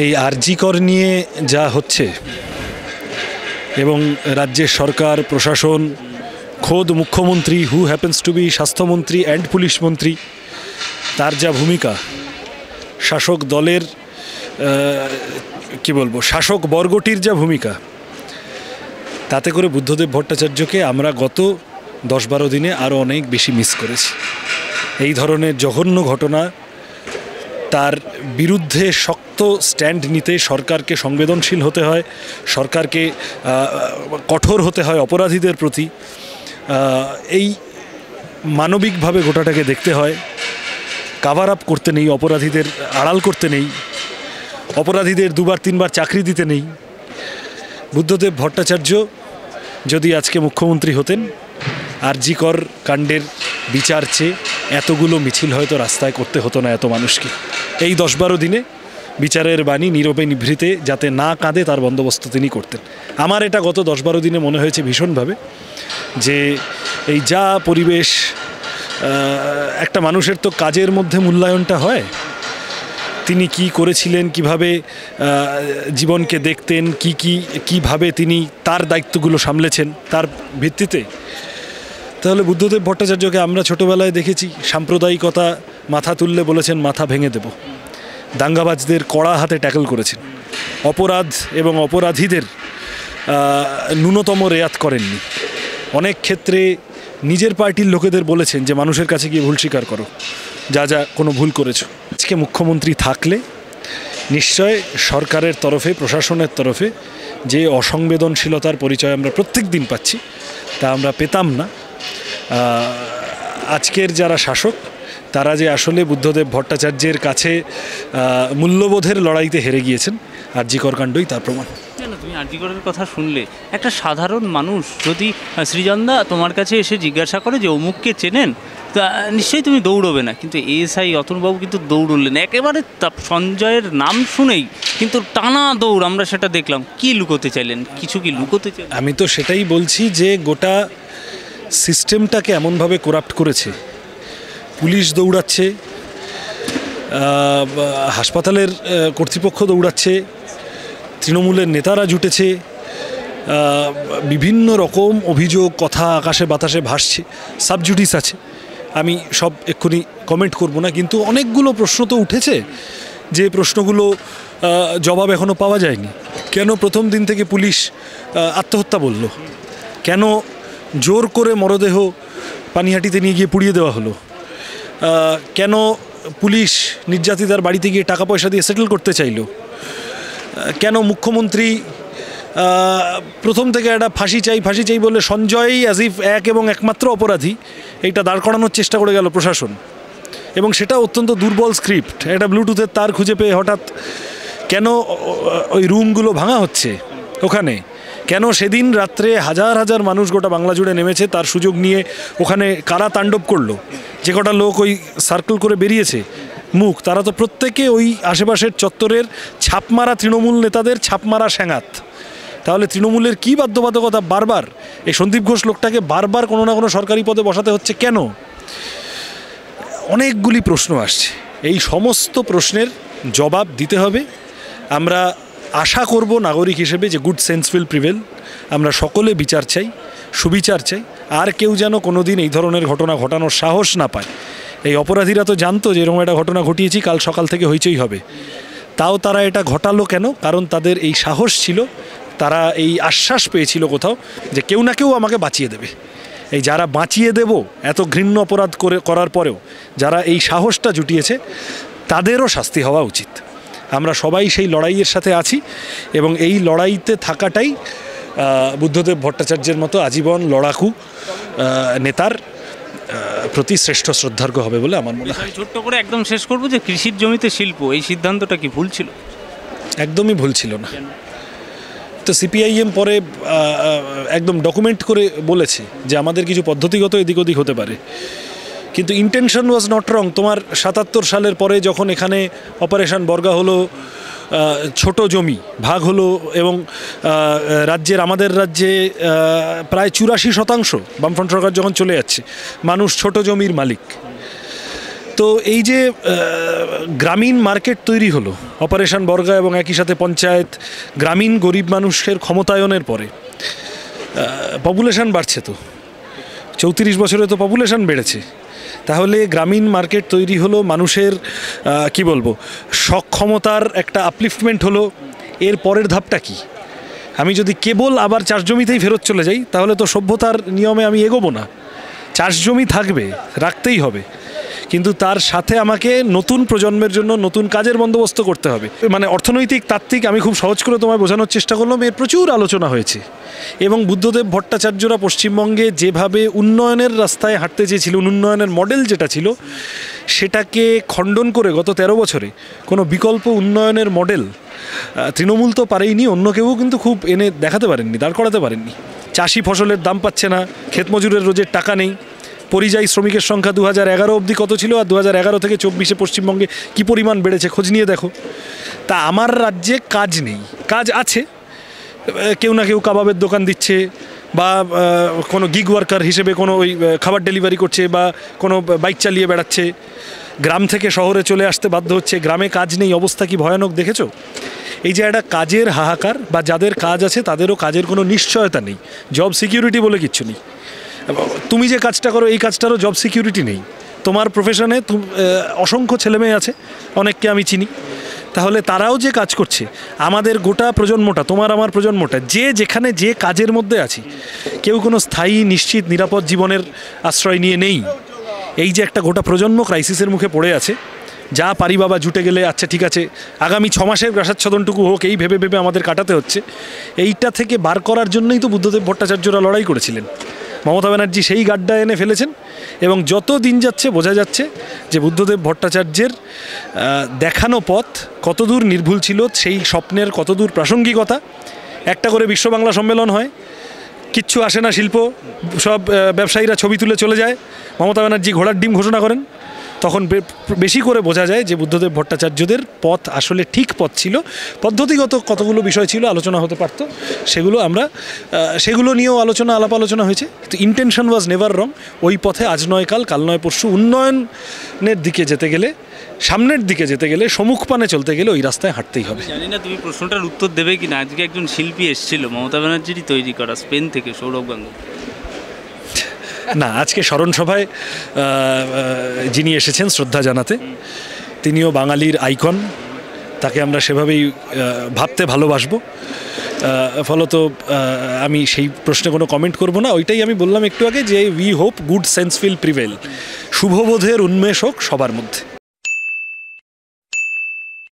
এই আরজি কর নিয়ে যা হচ্ছে এবং রাজ্যের সরকার প্রশাসন খোদ মুখ্যমন্ত্রী হু হ্যাপেন্স টু বি স্বাস্থ্যমন্ত্রী অ্যান্ড পুলিশ মন্ত্রী তার যা ভূমিকা শাসক দলের কি বলবো শাসক বর্গটির যা ভূমিকা তাতে করে বুদ্ধদেব ভট্টাচার্যকে আমরা গত 10-12 দিনে আরও অনেক বেশি মিস করেছি। এই ধরনের জঘন্য ঘটনা তার বিরুদ্ধে শক্ত স্ট্যান্ড নিতে সরকারকে সংবেদনশীল হতে হয়, সরকারকে কঠোর হতে হয় অপরাধীদের প্রতি। এই মানবিকভাবে গোটাটাকে দেখতে হয়, কাভার আপ করতে নেই, অপরাধীদের আড়াল করতে নেই, অপরাধীদের 2-3বার চাকরি দিতে নেই। বুদ্ধদেব ভট্টাচার্য যদি আজকে মুখ্যমন্ত্রী হতেন আরজি কর কাণ্ডের বিচার চেয়ে এতগুলো মিছিল হয়তো রাস্তায় করতে হতো না এত মানুষকে। এই 10-12 দিনে বিচারের বাণী নীরবে নিভৃতে যাতে না কাঁদে তার বন্দোবস্ত তিনি করতেন। আমার এটা গত 10-12 দিনে মনে হয়েছে ভীষণভাবে যে এই যা পরিবেশ, একটা মানুষের তো কাজের মধ্যে মূল্যায়নটা হয়, তিনি কি করেছিলেন, কিভাবে জীবনকে দেখতেন, কিভাবে তিনি তার দায়িত্বগুলো সামলেছেন তার ভিত্তিতে। তাহলে বুদ্ধদেব ভট্টাচার্যকে আমরা ছোটোবেলায় দেখেছি সাম্প্রদায়িকতা মাথা তুললে বলেছেন মাথা ভেঙে দেব, দাঙ্গাবাজদের কড়া হাতে ট্যাকল করেছেন, অপরাধ এবং অপরাধীদের ন্যূনতম রেয়াত করেননি। অনেক ক্ষেত্রে নিজের পার্টির লোকেদের বলেছেন যে মানুষের কাছে গিয়ে ভুল স্বীকার করো, যা কোনো ভুল করেছো। আজকে মুখ্যমন্ত্রী থাকলে নিশ্চয় সরকারের তরফে, প্রশাসনের তরফে যে অসংবেদনশীলতার পরিচয় আমরা প্রত্যেক দিন পাচ্ছি তা আমরা পেতাম না। আজকের যারা শাসক তারা যে আসলে বুদ্ধদেব ভট্টাচার্যের কাছে মূল্যবোধের লড়াইতে হেরে গিয়েছেন, আরজি কর কাণ্ডই তার প্রমাণ। তুমি আরজি করের কথা শুনলে একটা সাধারণ মানুষ যদি সৃজনদা তোমার কাছে এসে জিজ্ঞাসা করে যে অমুককে চেনেন, তা নিশ্চয়ই তুমি দৌড়বে না, কিন্তু এএসআই অতুলবাবু কিন্তু দৌড়লেন একেবারে সঞ্জয়ের নাম শুনেই, কিন্তু টানা দৌড় আমরা সেটা দেখলাম। কি লুকোতে চাইলেন? কিছু কি লুকোতে চাইলেন? আমি তো সেটাই বলছি যে গোটা সিস্টেমটাকে এমনভাবে করাপ্ট করেছে, পুলিশ দৌড়াচ্ছে, হাসপাতালের কর্তৃপক্ষ দৌড়াচ্ছে, তৃণমূলের নেতারা জুটেছে, বিভিন্ন রকম অভিযোগ কথা আকাশে বাতাসে ভাসছে, সাবজুডিস আছে, আমি সব এক্ষুনি কমেন্ট করব না, কিন্তু অনেকগুলো প্রশ্ন তো উঠেছে যে প্রশ্নগুলো জবাব এখনও পাওয়া যায়নি। কেন প্রথম দিন থেকে পুলিশ আত্মহত্যা বলল? কেন জোর করে মরদেহ পানিহাটিতে নিয়ে গিয়ে পুড়িয়ে দেওয়া হলো? কেন পুলিশ নির্যাতিতার বাড়িতে গিয়ে টাকা পয়সা দিয়ে সেটেল করতে চাইল? কেন মুখ্যমন্ত্রী প্রথম থেকে একটা ফাঁসি চাই বলে সঞ্জয়ই অ্যাজ ইফ এক এবং একমাত্র অপরাধী এইটা দাঁড় করানোর চেষ্টা করে গেল প্রশাসন, এবং সেটা অত্যন্ত দুর্বল স্ক্রিপ্ট। একটা ব্লুটুথের তার খুঁজে পেয়ে হঠাৎ কেন ওই রুমগুলো ভাঙা হচ্ছে ওখানে? কেন সেদিন রাত্রে হাজার হাজার মানুষ গোটা বাংলা জুড়ে নেমেছে, তার সুযোগ নিয়ে ওখানে কারা তাণ্ডব করলো? যে কটা লোক ওই সার্কেল করে বেরিয়েছে মুখ, তারা তো প্রত্যেকে ওই আশেপাশের চত্বরের ছাপমারা তৃণমূল নেতাদের ছাপমারা স্যাঙাত। তাহলে তৃণমূলের কী বাধ্যবাধকতা বারবার এই সন্দীপ ঘোষ লোকটাকে বারবার কোনো না কোনো সরকারি পদে বসাতে হচ্ছে কেন? অনেকগুলি প্রশ্ন আসছে, এই সমস্ত প্রশ্নের জবাব দিতে হবে। আমরা আশা করব নাগরিক হিসেবে যে গুড সেন্স উইল প্রিভেল। আমরা সকলে বিচার চাই, সুবিচার চাই, আর কেউ যেন কোনো দিন এই ধরনের ঘটনা ঘটানোর সাহস না পায়। এই অপরাধীরা তো জানতো যে এরকম একটা ঘটনা ঘটিয়েছি, কাল সকাল থেকে হইচই হবে, তাও তারা এটা ঘটালো কেন? কারণ তাদের এই সাহস ছিল, তারা এই আশ্বাস পেয়েছিল কোথাও যে কেউ না কেউ আমাকে বাঁচিয়ে দেবে। এই যারা বাঁচিয়ে দেব এত ঘৃণ্য অপরাধ করার পরেও যারা এই সাহসটা জুটিয়েছে তাদেরও শাস্তি হওয়া উচিত। আমরা সবাই সেই লড়াইয়ের সাথে আছি, এবং এই লড়াইতে থাকাটাই বুদ্ধদেব ভট্টাচার্যের মতো আজীবন লড়াকু নেতার প্রতি শ্রেষ্ঠ শ্রদ্ধার্ঘ্য হবে বলে আমার মনে হয়। ছোট্ট করে একদম শেষ করবো যে কৃষির জমিতে শিল্প, এই সিদ্ধান্তটা কি ভুল ছিল? একদমই ভুল ছিল না। তো সিপিআইএম পরে একদম ডকুমেন্ট করে বলেছে যে আমাদের কিছু পদ্ধতিগত এদিক ওদিক হতে পারে, কিন্তু ইন্টেনশন ওয়াজ নট রং। তোমার ৭৭ সালের পরে যখন এখানে অপারেশন বর্গা হলো, ছোট জমি ভাগ হলো, এবং আমাদের রাজ্যে প্রায় ৮৪% বামফ্রন্ট সরকার যখন চলে যাচ্ছে, মানুষ ছোট জমির মালিক। তো এই যে গ্রামীণ মার্কেট তৈরি হলো অপারেশন বর্গা এবং একই সাথে পঞ্চায়েত, গ্রামীণ গরিব মানুষের ক্ষমতায়নের পরে পপুলেশন বাড়ছে, তো 34 বছরে তো পপুলেশন বেড়েছে। তাহলে গ্রামীণ মার্কেট তৈরি হলো, মানুষের কি বলবো সক্ষমতার একটা আপলিফটমেন্ট হলো। এর পরের ধাপটা কি? আমি যদি কেবল আবার চাষ জমিতেই ফেরত চলে যাই তাহলে তো সভ্যতার নিয়মে আমি এগোবো না। চাষ জমি থাকবে, রাখতেই হবে, কিন্তু তার সাথে আমাকে নতুন প্রজন্মের জন্য নতুন কাজের বন্দোবস্ত করতে হবে। মানে অর্থনৈতিক তাত্ত্বিক আমি খুব সহজ করে তোমায় বোঝানোর চেষ্টা করলাম, এর প্রচুর আলোচনা হয়েছে। এবং বুদ্ধদেব ভট্টাচার্যরা পশ্চিমবঙ্গে যেভাবে উন্নয়নের রাস্তায় হাঁটতে চেয়েছিলেন, উন্নয়নের মডেল যেটা ছিল সেটাকে খণ্ডন করে গত 13 বছরে কোনো বিকল্প উন্নয়নের মডেল তৃণমূল তো পারেইনি, অন্য কেউ কিন্তু খুব এনে দেখাতে পারেননি, দাঁড় করাতে পারেননি। চাষি ফসলের দাম পাচ্ছে না, ক্ষেত মজুরের রোজের টাকা নেই, পরিযায়ী শ্রমিকের সংখ্যা 2011 অবধি কত ছিল আর 2011 থেকে 24-এ পশ্চিমবঙ্গে কী পরিমাণ বেড়েছে খোঁজ নিয়ে দেখো। তা আমার রাজ্যে কাজ নেই, কাজ আছে, কেউ না কেউ কাবাবের দোকান দিচ্ছে বা কোনো গিগ ওয়ার্কার হিসেবে কোনো ওই খাবার ডেলিভারি করছে বা কোনো বাইক চালিয়ে বেড়াচ্ছে, গ্রাম থেকে শহরে চলে আসতে বাধ্য হচ্ছে। গ্রামে কাজ নেই, অবস্থা কি ভয়ানক দেখেছো? এই যে একটা কাজের হাহাকার, বা যাদের কাজ আছে তাদেরও কাজের কোনো নিশ্চয়তা নেই, জব সিকিউরিটি বলে কিচ্ছু নেই। তুমি যে কাজটা করো এই কাজটারও জব সিকিউরিটি নেই। তোমার প্রফেশনে অসংখ্য ছেলেমেয়ে আছে, অনেককে আমি চিনি, তাহলে তারাও যে কাজ করছে, আমাদের গোটা প্রজন্মটা, তোমার আমার প্রজন্মটা, যে যেখানে যে কাজের মধ্যে আছি, কেউ কোনো স্থায়ী নিশ্চিত নিরাপদ জীবনের আশ্রয় নিয়ে নেই। এই যে একটা গোটা প্রজন্ম ক্রাইসিসের মুখে পড়ে আছে, যা পারি বাবা জুটে গেলে আচ্ছা ঠিক আছে আগামী 6 মাসের গ্রাসাচ্ছাদনটুকু হোক, এই ভেবে ভেবে আমাদের কাটাতে হচ্ছে। এইটা থেকে বার করার জন্যই তো বুদ্ধদেব ভট্টাচার্যরা লড়াই করেছিলেন। মমতা ব্যানার্জি সেই গাড্ডা এনে ফেলেছেন, এবং যত দিন যাচ্ছে বোঝা যাচ্ছে যে বুদ্ধদেব ভট্টাচার্যের দেখানো পথ কতদূর নির্ভুল ছিল, সেই স্বপ্নের কতদূর প্রাসঙ্গিকতা। একটা করে বিশ্ব বাংলা সম্মেলন হয়, কিচ্ছু আসে না শিল্প, সব ব্যবসায়ীরা ছবি তুলে চলে যায়, মমতা ব্যানার্জি ঘোড়ার ডিম ঘোষণা করেন, তখন বেশি করে বোঝা যায় যে বুদ্ধদেব ভট্টাচার্যদের পথ আসলে ঠিক পথ ছিল। পদ্ধতিগত কতগুলো বিষয় ছিল, আলোচনা হতে পারত, সেগুলো নিয়েও আলাপ আলোচনা হয়েছে, কিন্তু ইন্টেনশন ওয়াজ নেভার রং। ওই পথে আজ নয় কাল, কাল নয় পরশু উন্নয়নের দিকে যেতে গেলে, সামনের দিকে যেতে গেলে, সম্মুখ পানে চলতে গেলে ওই রাস্তায় হাঁটতেই হবে। জানি না তুমি প্রশ্নটার উত্তর দেবে কিনা। আজকে একজন শিল্পী এসেছিল মমতা ব্যানার্জিরই তৈরি করা, স্পেন থেকে, সৌরভ গাঙ্গুলি। না, আজকে স্মরণসভায় যিনি এসেছেন শ্রদ্ধা জানাতে, তিনিও বাঙালির আইকন, তাকে আমরা সেভাবেই ভাবতে ভালোবাসবো। ফলত আমি সেই প্রশ্নে কোনো কমেন্ট করব না। ওইটাই আমি বললাম একটু আগে যে we hope good sense will prevail, শুভবোধের উন্মেষ হোক সবার মধ্যে।